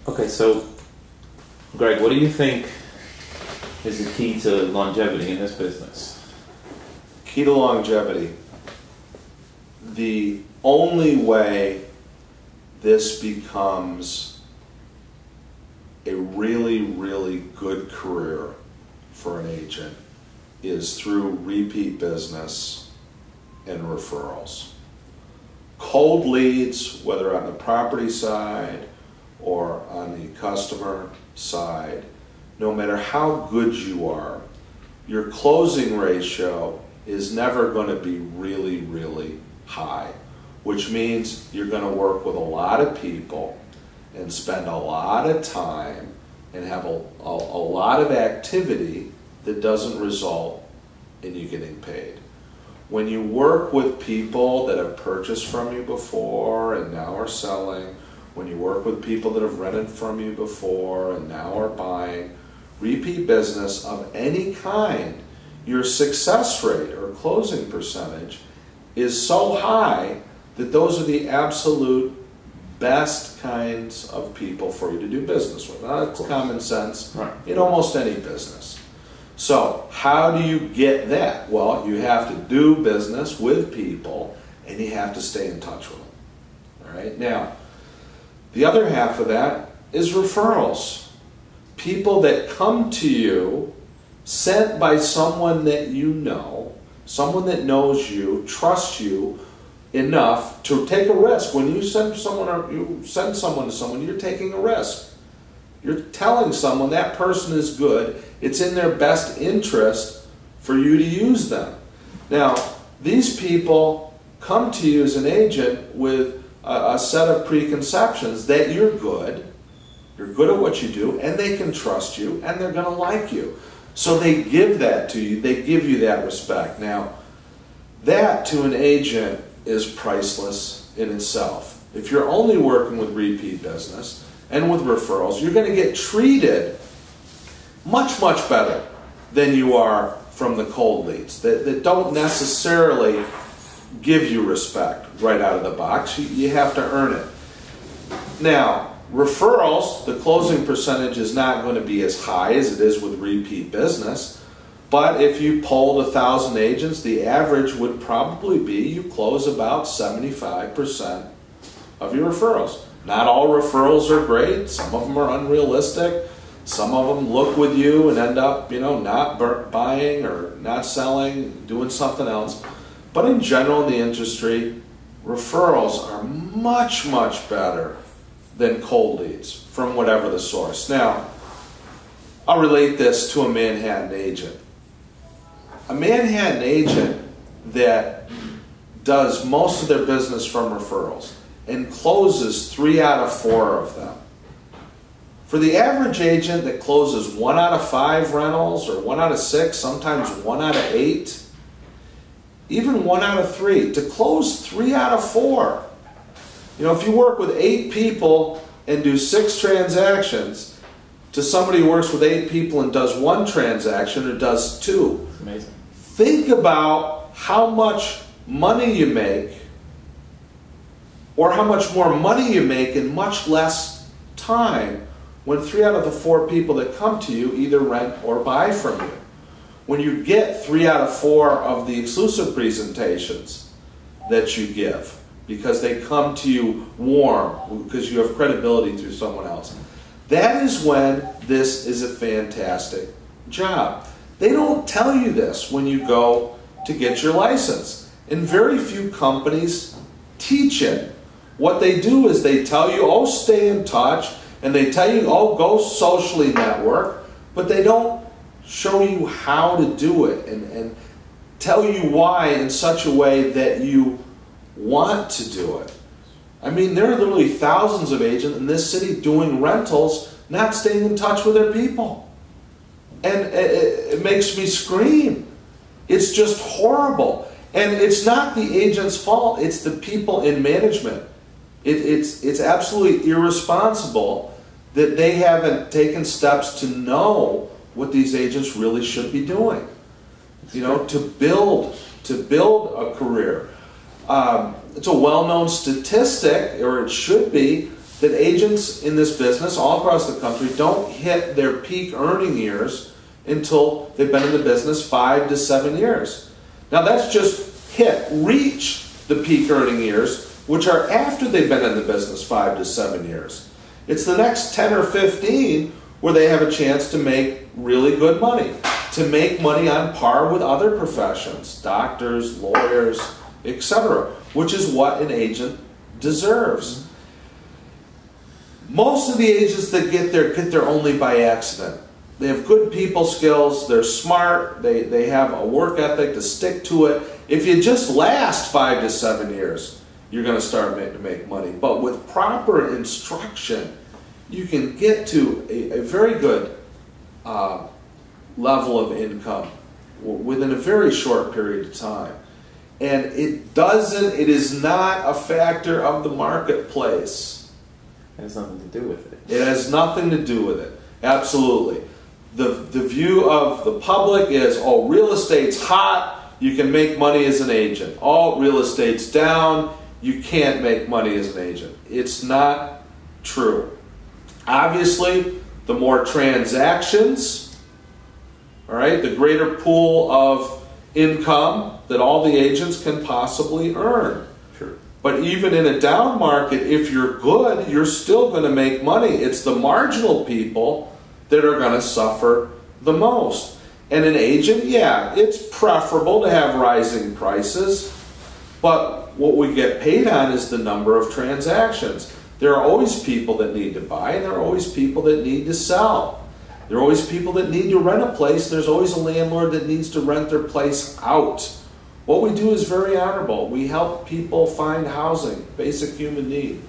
Okay, so Greg, what do you think is the key to longevity in this business? Key to longevity. The only way this becomes a really, really good career for an agent is through repeat business and referrals. Cold leads, whether on the property side or on the customer side, no matter how good you are, your closing ratio is never going to be really, really high, which means you're going to work with a lot of people and spend a lot of time and have a lot of activity that doesn't result in you getting paid. When you work with people that have purchased from you before and now are selling, when you work with people that have rented from you before and now are buying, repeat business of any kind, your success rate or closing percentage is so high that those are the absolute best kinds of people for you to do business with. Now, that's common sense in almost any business. So how do you get that? Well, you have to do business with people and you have to stay in touch with them. All right? Now, the other half of that is referrals. People that come to you sent by someone that you know, someone that knows you, trusts you enough to take a risk. When you send someone to someone, you're taking a risk. You're telling someone that person is good. It's in their best interest for you to use them. Now, these people come to you as an agent with a set of preconceptions that you're good at what you do, and they can trust you, and they're going to like you. So they give that to you. They give you that respect. Now, that to an agent is priceless in itself. If you're only working with repeat business and with referrals, you're going to get treated much, much better than you are from the cold leads that don't necessarily give you respect right out of the box. You have to earn it. Now, referrals, the closing percentage is not going to be as high as it is with repeat business, but if you polled 1,000 agents, the average would probably be you close about 75% of your referrals. Not all referrals are great. Some of them are unrealistic. Some of them look with you and end up, not buying or not selling, doing something else. But in general, in the industry, referrals are much, much better than cold leads from whatever the source. Now, I'll relate this to a Manhattan agent. A Manhattan agent that does most of their business from referrals and closes 3 out of 4 of them. For the average agent that closes 1 out of 5 rentals or 1 out of 6, sometimes 1 out of 8, even 1 out of 3, to close 3 out of 4. If you work with 8 people and do 6 transactions, to somebody who works with 8 people and does 1 transaction or does 2. It's amazing. Think about how much money you make, or how much more money you make in much less time when 3 out of the 4 people that come to you either rent or buy from you. When you get 3 out of 4 of the exclusive presentations that you give, because they come to you warm, because you have credibility through someone else. That is when this is a fantastic job. They don't tell you this when you go to get your license. And very few companies teach it. What they do is they tell you, oh, stay in touch, and they tell you, oh, go socially network, but they don't show you how to do it and tell you why in such a way that you want to do it. I mean, there are literally thousands of agents in this city doing rentals, not staying in touch with their people. And it makes me scream. It's just horrible. And it's not the agent's fault, it's the people in management. It's absolutely irresponsible that they haven't taken steps to know what these agents really should be doing. To build a career. It's a well-known statistic, or it should be, that agents in this business all across the country don't hit their peak earning years until they've been in the business 5 to 7 years. Now that's just reach the peak earning years, which are after they've been in the business 5 to 7 years. It's the next 10 or 15 where they have a chance to make really good money, to make money on par with other professions, doctors, lawyers, etc., which is what an agent deserves. Most of the agents that get there only by accident. They have good people skills, they're smart, they have a work ethic to stick to it. If you just last 5 to 7 years, you're going to start to make money. But with proper instruction, you can get to a very good level of income within a very short period of time. And it is not a factor of the marketplace. It has nothing to do with it. It has nothing to do with it. Absolutely. The view of the public is, oh, real estate's hot, you can make money as an agent. Oh, real estate's down, you can't make money as an agent. It's not true. Obviously, the more transactions, all right, the greater pool of income that all the agents can possibly earn. Sure. But even in a down market, if you're good, you're still going to make money. It's the marginal people that are going to suffer the most. And an agent, yeah, it's preferable to have rising prices, but what we get paid on is the number of transactions. There are always people that need to buy, and there are always people that need to sell. There are always people that need to rent a place. There's always a landlord that needs to rent their place out. What we do is very honorable. We help people find housing, basic human need.